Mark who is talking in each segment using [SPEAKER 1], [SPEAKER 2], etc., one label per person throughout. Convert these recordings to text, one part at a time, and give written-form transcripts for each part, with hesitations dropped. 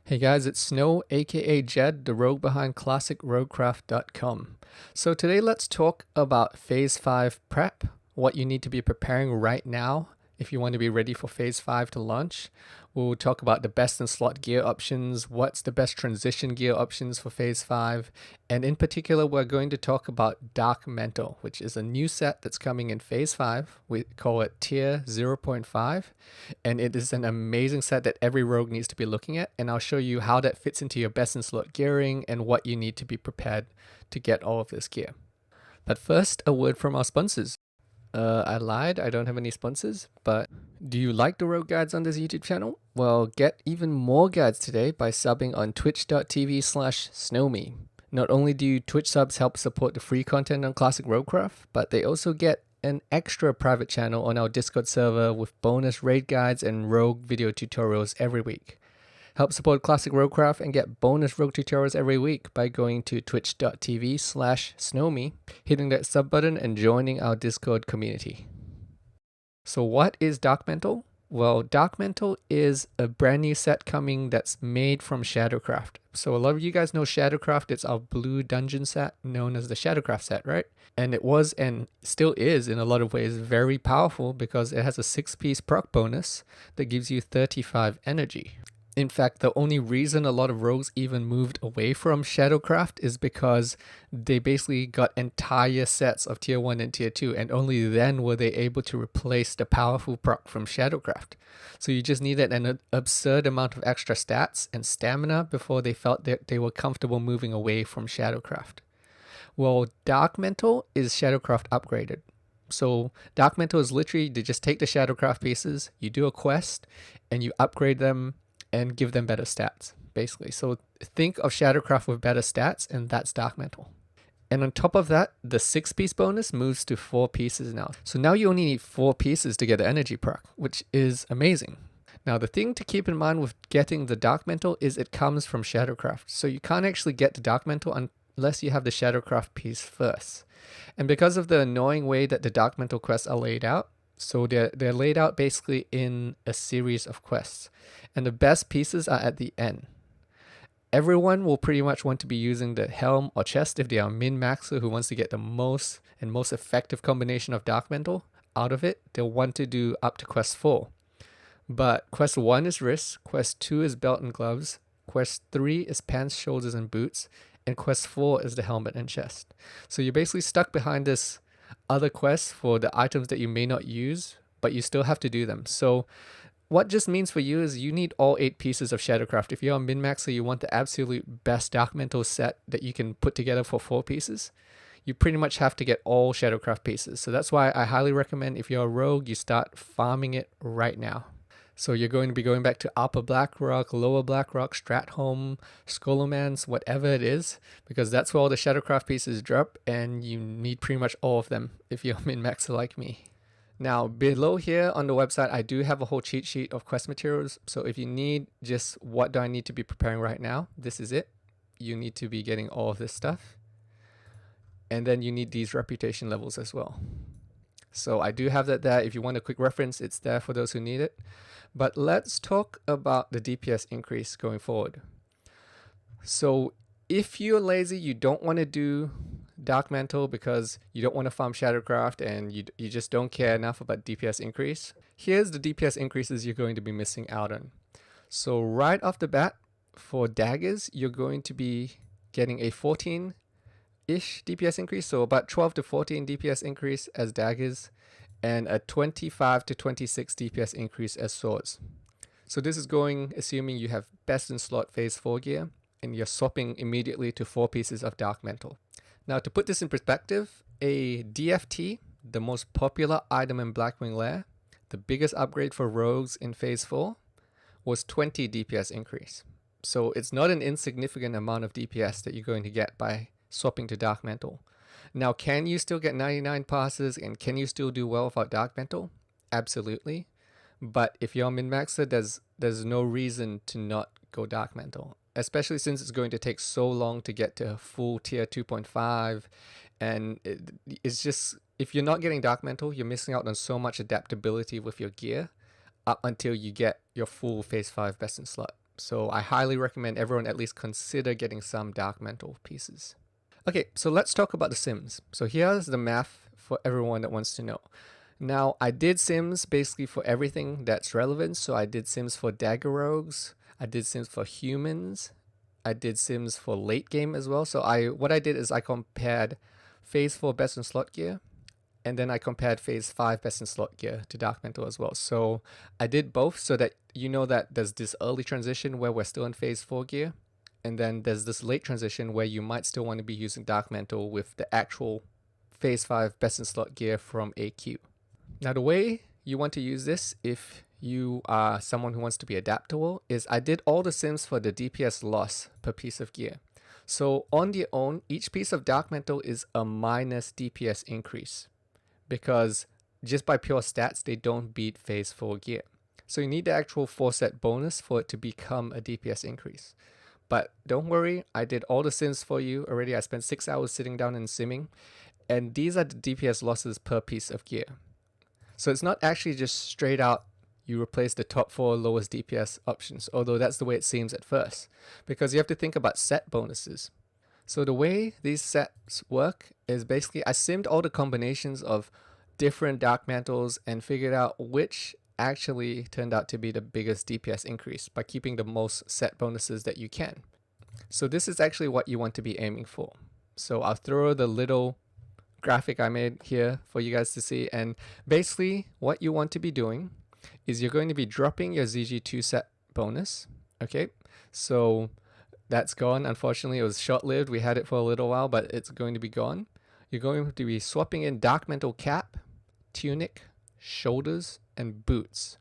[SPEAKER 1] Hey guys, it's Snow, aka Jed, the rogue behind classicroguecraft.com. So today let's talk about Phase 5 prep, what you need to be preparing right now if you want to be ready for Phase 5 to launch. We'll talk about the best in slot gear options, what's the best transition gear options for Phase 5, and in particular we're going to talk about Darkmantle, which is a new set that's coming in Phase 5. We call it Tier 0.5, and it is an amazing set that every rogue needs to be looking at, and I'll show you how that fits into your best in slot gearing and what you need to be prepared to get all of this gear. But first, a word from our sponsors. I lied, I don't have any sponsors, but do you like the rogue guides on this YouTube channel? Well, get even more guides today by subbing on twitch.tv/snowme. Not only do Twitch subs help support the free content on Classic Roguecraft, but they also get an extra private channel on our Discord server with bonus raid guides and rogue video tutorials every week. Help support Classic Roguecraft and get bonus rogue tutorials every week by going to twitch.tv/snowme, hitting that sub button and joining our Discord community. So what is Darkmantle? Well, Darkmantle is a brand new set coming that's made from Shadowcraft. So a lot of you guys know Shadowcraft. It's our blue dungeon set known as the Shadowcraft set, right? And it was and still is in a lot of ways very powerful because it has a 6-piece proc bonus that gives you 35 energy. In fact, the only reason a lot of rogues even moved away from Shadowcraft is because they basically got entire sets of Tier 1 and Tier 2, and only then were they able to replace the powerful proc from Shadowcraft. So you just needed an absurd amount of extra stats and stamina before they felt that they were comfortable moving away from Shadowcraft. Well, Darkmantle is Shadowcraft upgraded. So Darkmantle is literally, they just take the Shadowcraft pieces, you do a quest, and you upgrade them and give them better stats, basically. So think of Shadowcraft with better stats, and that's Darkmantle. And on top of that, the 6-piece bonus moves to 4 pieces now. So now you only need 4 pieces to get the energy proc, which is amazing. Now the thing to keep in mind with getting the Darkmantle is it comes from Shadowcraft. So you can't actually get the Darkmantle unless you have the Shadowcraft piece first. And because of the annoying way that the Darkmantle quests are laid out, so they're laid out basically in a series of quests, and the best pieces are at the end. Everyone will pretty much want to be using the helm or chest if they are a min-maxer who wants to get the most effective combination of Darkmantle out of it. They'll want to do up to quest 4. But quest 1 is wrist, quest 2 is belt and gloves, quest 3 is pants, shoulders and boots, and quest 4 is the helmet and chest. So you're basically stuck behind this other quests for the items that you may not use, but you still have to do them. So what just means for you is you need all 8 pieces of Shadowcraft. If you're a min-maxer, you want the absolute best Darkmantle set that you can put together for 4 pieces. You pretty much have to get all Shadowcraft pieces. So that's why I highly recommend if you're a rogue, you start farming it right now. So you're going to be going back to Upper Blackrock, Lower Blackrock, Stratholme, Scholomance, whatever it is, because that's where all the Shadowcraft pieces drop, and you need pretty much all of them if you're a min-maxer like me. Now, below here on the website, I do have a whole cheat sheet of quest materials. So if you need just what do I need to be preparing right now, this is it. You need to be getting all of this stuff. And then you need these reputation levels as well. So I do have that there. If you want a quick reference, it's there for those who need it. But let's talk about the DPS increase going forward. So if you're lazy, you don't want to do Darkmantle because you don't want to farm Shadowcraft and you just don't care enough about DPS increase, here's the DPS increases you're going to be missing out on. So right off the bat, for daggers, you're going to be getting a 14-ish DPS increase, so about 12 to 14 DPS increase as daggers, and a 25 to 26 DPS increase as swords. So this is going assuming you have best in slot phase 4 gear, and you're swapping immediately to 4 pieces of Darkmantle. Now to put this in perspective, a DFT, the most popular item in Blackwing Lair, the biggest upgrade for rogues in phase 4, was 20 DPS increase. So it's not an insignificant amount of DPS that you're going to get by swapping to Darkmantle. Now, can you still get 99 passes and can you still do well without Darkmantle? Absolutely. But if you're a min-maxer, there's no reason to not go Darkmantle, especially since it's going to take so long to get to full tier 2.5. And it's just, if you're not getting Darkmantle, you're missing out on so much adaptability with your gear up until you get your full phase 5 best in slot. So I highly recommend everyone at least consider getting some Darkmantle pieces. Okay, so let's talk about the sims. So here's the math for everyone that wants to know. Now, I did sims basically for everything that's relevant. So I did sims for Dagger Rogues, I did sims for humans, I did sims for late game as well. So what I did is I compared Phase 4 best in slot gear, and then I compared Phase 5 best in slot gear to Darkmantle as well. So I did both so that you know that there's this early transition where we're still in Phase 4 gear, and then there's this late transition where you might still want to be using Darkmantle with the actual Phase 5 best in slot gear from AQ. Now the way you want to use this if you are someone who wants to be adaptable is I did all the sims for the DPS loss per piece of gear. So on their own, each piece of Darkmantle is a minus DPS increase, because just by pure stats, they don't beat Phase 4 gear. So you need the actual 4-set bonus for it to become a DPS increase. But don't worry, I did all the sims for you already. I spent 6 hours sitting down and simming, and these are the DPS losses per piece of gear. So it's not actually just straight out you replace the top 4 lowest DPS options, although that's the way it seems at first, because you have to think about set bonuses. So the way these sets work is basically I simmed all the combinations of different Darkmantles and figured out which actually turned out to be the biggest DPS increase by keeping the most set bonuses that you can. So this is actually what you want to be aiming for. So I'll throw the little graphic I made here for you guys to see, and basically what you want to be doing is you're going to be dropping your ZG2 set bonus. Okay, so that's gone. Unfortunately, it was short-lived. We had it for a little while, but it's going to be gone. You're going to be swapping in Darkmantle cap, tunic, shoulders, and boots.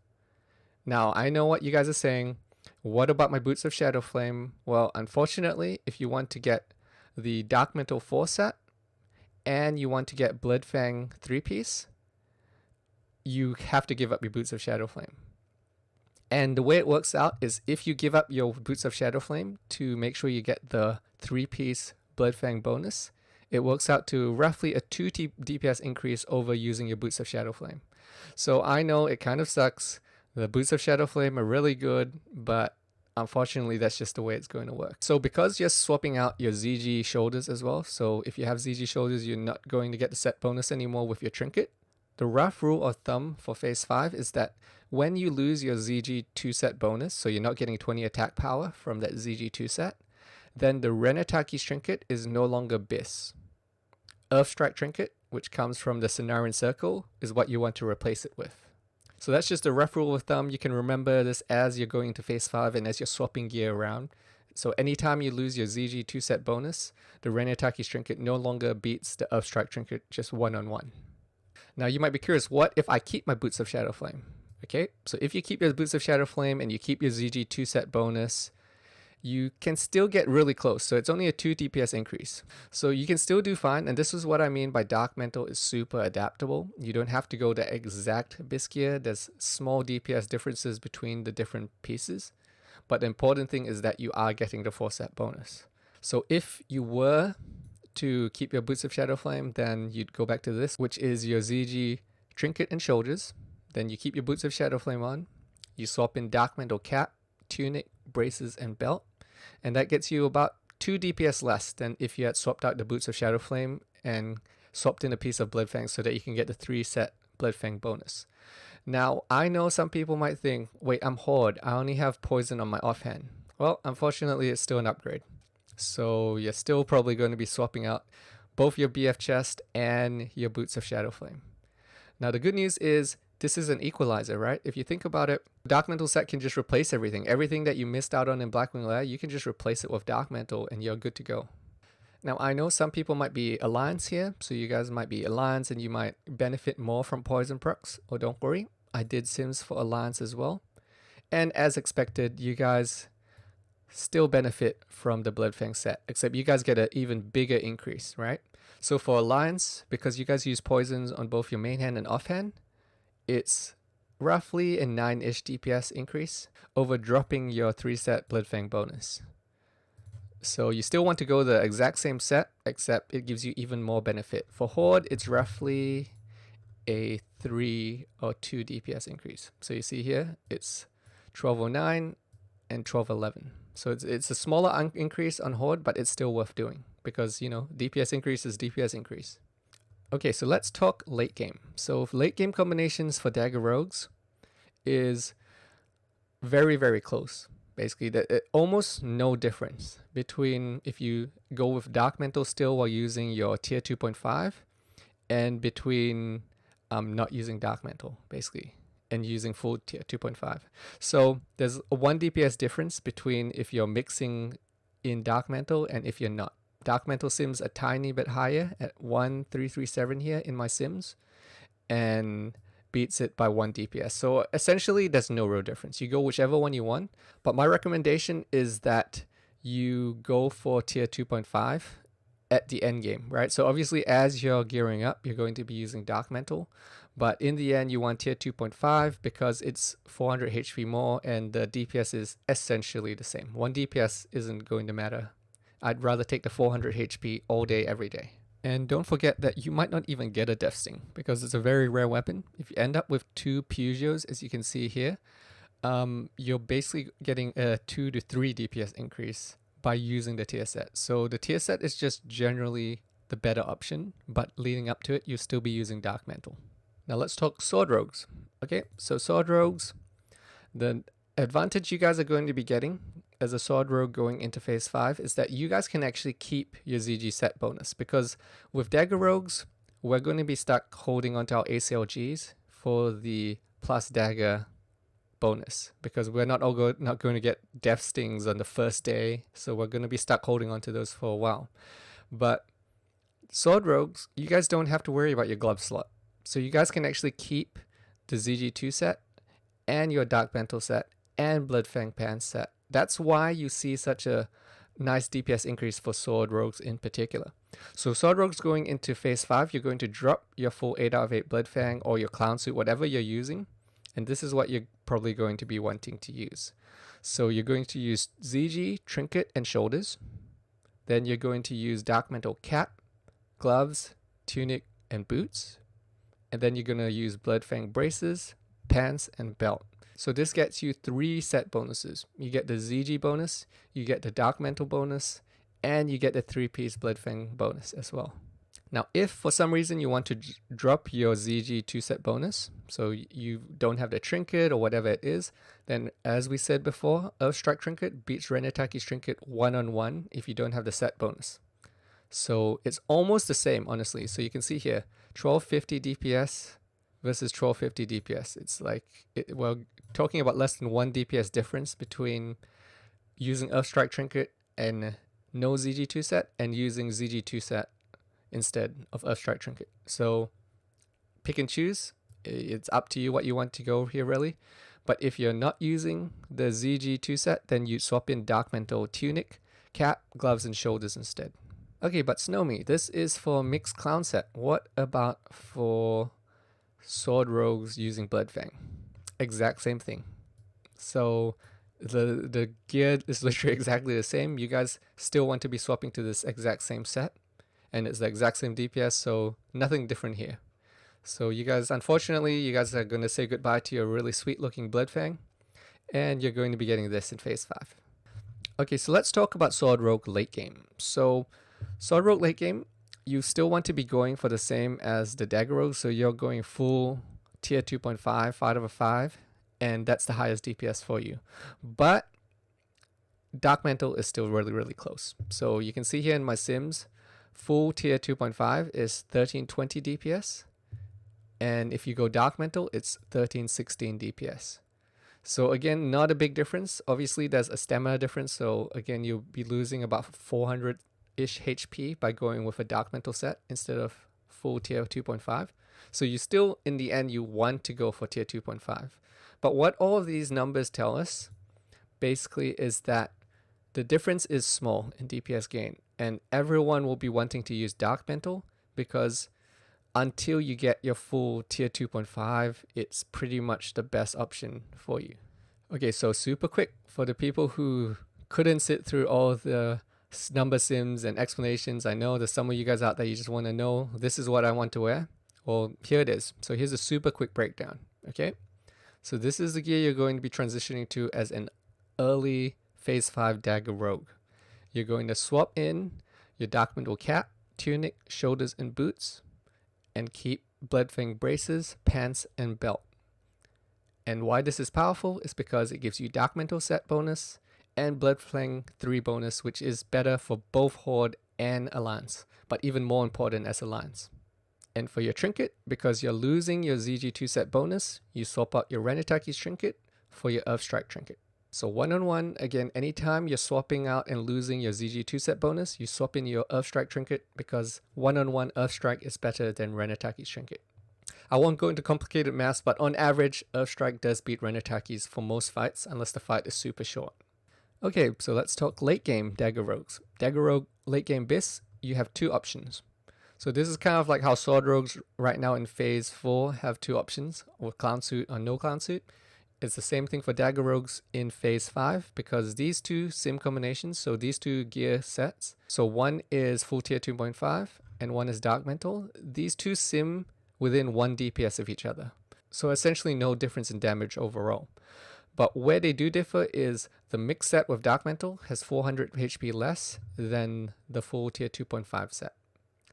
[SPEAKER 1] Now, I know what you guys are saying. What about my boots of Shadow Flame? Well, unfortunately, if you want to get the Darkmantle 4 set and you want to get Bloodfang 3-piece, you have to give up your boots of Shadow Flame. And the way it works out is if you give up your boots of Shadow Flame to make sure you get the 3-piece Bloodfang bonus, it works out to roughly a 2 DPS increase over using your boots of Shadow Flame. So I know it kind of sucks. The boots of Shadow Flame are really good, but unfortunately that's just the way it's going to work. So because you're swapping out your ZG shoulders as well, so if you have ZG shoulders, you're not going to get the set bonus anymore with your trinket. The rough rule of thumb for Phase 5 is that when you lose your ZG 2-set bonus, so you're not getting 20 attack power from that ZG 2-set, then the Renataki's trinket is no longer BIS. Earthstrike trinket, which comes from the Cenarian Circle, is what you want to replace it with. So that's just a rough rule of thumb. You can remember this as you're going into Phase 5 and as you're swapping gear around. So anytime you lose your ZG 2-set bonus, the Renataki's trinket no longer beats the Earthstrike trinket just one-on-one. Now you might be curious, what if I keep my boots of Shadow Flame? Okay, so if you keep your boots of Shadow Flame and you keep your ZG 2-set bonus, you can still get really close. So it's only a 2 DPS increase. So you can still do fine. And this is what I mean by Darkmantle is super adaptable. You don't have to go the exact BIS gear. There's small DPS differences between the different pieces. But the important thing is that you are getting the 4-set bonus. So if you were to keep your boots of Shadow Flame, then you'd go back to this, which is your ZG trinket and shoulders. Then you keep your boots of Shadow Flame on. You swap in Darkmantle cap, tunic, braces, and belt. And that gets you about 2 DPS less than if you had swapped out the boots of Shadow Flame and swapped in a piece of Bloodfang so that you can get the 3-set Bloodfang bonus. Now, I know some people might think, wait, I'm Horde. I only have poison on my offhand. Well, unfortunately, it's still an upgrade. So you're still probably going to be swapping out both your BF chest and your boots of Shadow Flame. Now, the good news is this is an equalizer, right? If you think about it, Darkmantle set can just replace everything. Everything that you missed out on in Blackwing Lair, you can just replace it with Darkmantle and you're good to go. Now, I know some people might be Alliance here, so you guys might be Alliance and you might benefit more from poison perks. Or don't worry, I did sims for Alliance as well. And as expected, you guys still benefit from the Bloodfang set, except you guys get an even bigger increase, right? So for Alliance, because you guys use poisons on both your main hand and offhand, it's roughly a 9-ish DPS increase over dropping your 3-set Bloodfang bonus. So you still want to go the exact same set, except it gives you even more benefit. For Horde, it's roughly a 3 or 2 DPS increase. So you see here, it's 1209 and 1211. So it's a smaller increase on Horde, but it's still worth doing because, you know, DPS increase is DPS increase. Okay, so let's talk late game. So late game combinations for Dagger Rogues is very, very close. Basically, almost no difference between if you go with Darkmantle still while using your tier 2.5 and between not using Darkmantle, basically, and using full tier 2.5. So there's a 1 DPS difference between if you're mixing in Darkmantle and if you're not. Darkmantle sims a tiny bit higher at 1337 here in my sims, and beats it by 1 DPS. So essentially there's no real difference. You go whichever one you want, but my recommendation is that you go for tier 2.5 at the end game, right? So obviously as you're gearing up, you're going to be using Darkmantle, but in the end you want tier 2.5 because it's 400 HP more and the DPS is essentially the same. 1 DPS isn't going to matter. I'd rather take the 400 HP all day, every day. And don't forget that you might not even get a Death Sting because it's a very rare weapon. If you end up with 2 Pugios, as you can see here, you're basically getting a 2 to 3 DPS increase by using the tier set. So the tier set is just generally the better option, but leading up to it, you'll still be using Darkmantle. Now let's talk Sword Rogues. Okay, so Sword Rogues, the advantage you guys are going to be getting as a Sword Rogue going into phase 5 is that you guys can actually keep your ZG set bonus, because with Dagger Rogues, we're going to be stuck holding onto our ACLGs for the plus dagger bonus, because we're not going to get death stings on the first day, so we're going to be stuck holding onto those for a while. But Sword Rogues, you guys don't have to worry about your glove slot, so you guys can actually keep the ZG2 set and your Darkmantle set and Bloodfang Pants set. That's why you see such a nice DPS increase for Sword Rogues in particular. So Sword Rogues going into phase 5, you're going to drop your full 8 out of 8 Bloodfang or your Clown Suit, whatever you're using, and this is what you're probably going to be wanting to use. So you're going to use ZG, Trinket, and Shoulders. Then you're going to use Darkmantle Cap, Gloves, Tunic, and Boots. And then you're going to use Bloodfang Braces, Pants, and Belt. So this gets you 3 set bonuses. You get the ZG bonus, you get the Darkmantle bonus, and you get the 3-piece Bloodfang bonus as well. Now, if for some reason you want to drop your ZG 2-set bonus, so you don't have the Trinket or whatever it is, then as we said before, Earthstrike Trinket beats Renataki's Trinket 1-on-1 if you don't have the set bonus. So it's almost the same, honestly. So you can see here, 1250 DPS versus 1250 DPS. It's like, we're talking about less than 1 DPS difference between using Earthstrike Trinket and no ZG2 set and using ZG2 set instead of Earthstrike Trinket. So pick and choose. It's up to you what you want to go here, really. But if you're not using the ZG2 set, then you swap in Darkmantle Tunic, Cap, Gloves, and Shoulders instead. Okay, but Snowme, this is for mixed clown set. What about for Sword Rogues using Bloodfang? Exact same thing. So the gear is literally exactly the same. You guys still want to be swapping to this exact same set, and it's the exact same DPS, so nothing different here. So you guys, unfortunately, you guys are going to say goodbye to your really sweet looking Bloodfang, and you're going to be getting this in phase 5. Okay, so let's talk about Sword Rogue late game. So Sword Rogue late game, you still want to be going for the same as the Dagger Rogue, so you're going full tier 2.5, 5 out of 5, and that's the highest DPS for you. But Darkmantle is still really, really close. So you can see here in my sims, full tier 2.5 is 1320 DPS, and if you go Darkmantle, it's 1316 DPS. So again, not a big difference. Obviously, there's a stamina difference, so again, you'll be losing about 400-ish HP by going with a Darkmantle set instead of full tier 2.5. So you still, in the end, you want to go for tier 2.5. But what all of these numbers tell us, basically, is that the difference is small in DPS gain, and everyone will be wanting to use Darkmantle because until you get your full tier 2.5, it's pretty much the best option for you. Okay, so super quick, for the people who couldn't sit through all the number sims and explanations, I know there's some of you guys out there, you just want to know, this is what I want to wear. Well, here it is. So here's a super quick breakdown, okay? So this is the gear you're going to be transitioning to as an early Phase 5 Dagger Rogue. You're going to swap in your Darkmantle cap, tunic, shoulders, and boots, and keep Bloodfang braces, pants, and belt. And why this is powerful is because it gives you Darkmantle set bonus and Bloodfang 3 bonus, which is better for both Horde and Alliance, but even more important as Alliance. And for your trinket, because you're losing your ZG2 set bonus, you swap out your Renataki's trinket for your Earthstrike trinket. So one-on-one, again, anytime you're swapping out and losing your ZG2 set bonus, you swap in your Earthstrike trinket because one-on-one Earthstrike is better than Renataki's trinket. I won't go into complicated maths, but on average, Earthstrike does beat Renataki's for most fights, unless the fight is super short. Okay, so let's talk late game Dagger Rogues. Dagger Rogue late game BIS, you have two options. So this is kind of like how Sword Rogues right now in Phase 4 have two options, or Clown Suit or no Clown Suit. It's the same thing for Dagger Rogues in Phase 5, because these two sim combinations, so these two gear sets, so one is full tier 2.5 and one is Darkmantle, these two sim within 1 DPS of each other. So essentially no difference in damage overall. But where they do differ is the mix set with Darkmantle has 400 HP less than the full tier 2.5 set.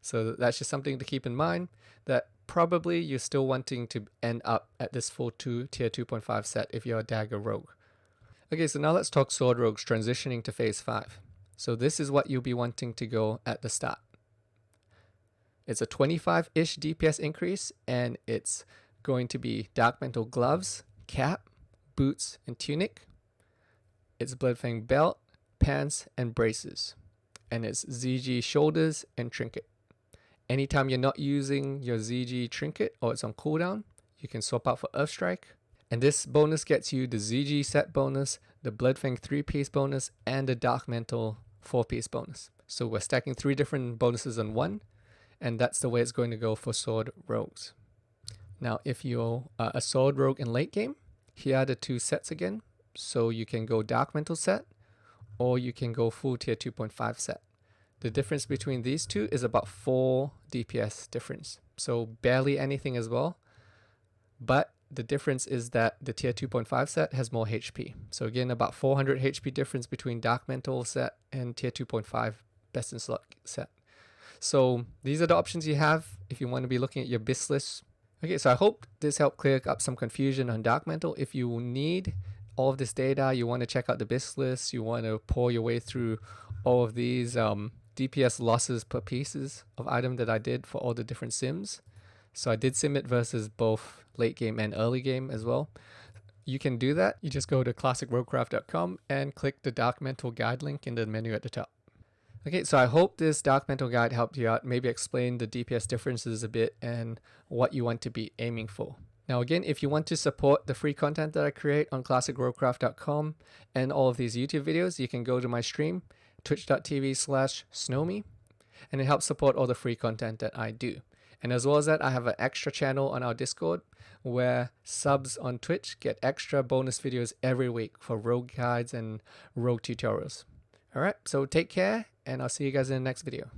[SPEAKER 1] So that's just something to keep in mind, that probably you're still wanting to end up at this full tier 2.5 set if you're a Dagger Rogue. Okay, so now let's talk Sword Rogues transitioning to Phase 5. So this is what you'll be wanting to go at the start. It's a 25-ish DPS increase, and it's going to be Darkmantle gloves, cap, boots, and tunic. It's Bloodfang belt, pants, and braces. And it's ZG shoulders and trinket. Anytime you're not using your ZG trinket or it's on cooldown, you can swap out for Earthstrike. And this bonus gets you the ZG set bonus, the Bloodfang 3-piece bonus, and the Darkmantle 4-piece bonus. So we're stacking 3 different bonuses on one, and that's the way it's going to go for Sword Rogues. Now, if you're a Sword Rogue in late game, here are the 2 sets again. So you can go Darkmantle set, or you can go full tier 2.5 set. The difference between these two is about 4 DPS difference. So barely anything as well. But the difference is that the tier 2.5 set has more HP. So again, about 400 HP difference between Darkmantle set and tier 2.5 best in slot set. So these are the options you have if you want to be looking at your BIS list. Okay, so I hope this helped clear up some confusion on Darkmantle. If you need all of this data, you want to check out the BIS list, you want to pour your way through all of these DPS losses per pieces of item that I did for all the different sims. So I did sim it versus both late game and early game as well. You can do that. You just go to classicroguecraft.com and click the Darkmantle guide link in the menu at the top. Okay, so I hope this Darkmantle guide helped you out, maybe explain the DPS differences a bit and what you want to be aiming for. Now again, if you want to support the free content that I create on classicroguecraft.com and all of these YouTube videos, you can go to my stream, twitch.tv/snowme, and it helps support all the free content that I do. And as well as that, I have an extra channel on our Discord where subs on Twitch get extra bonus videos every week for rogue guides and rogue tutorials. Alright, so take care, and I'll see you guys in the next video.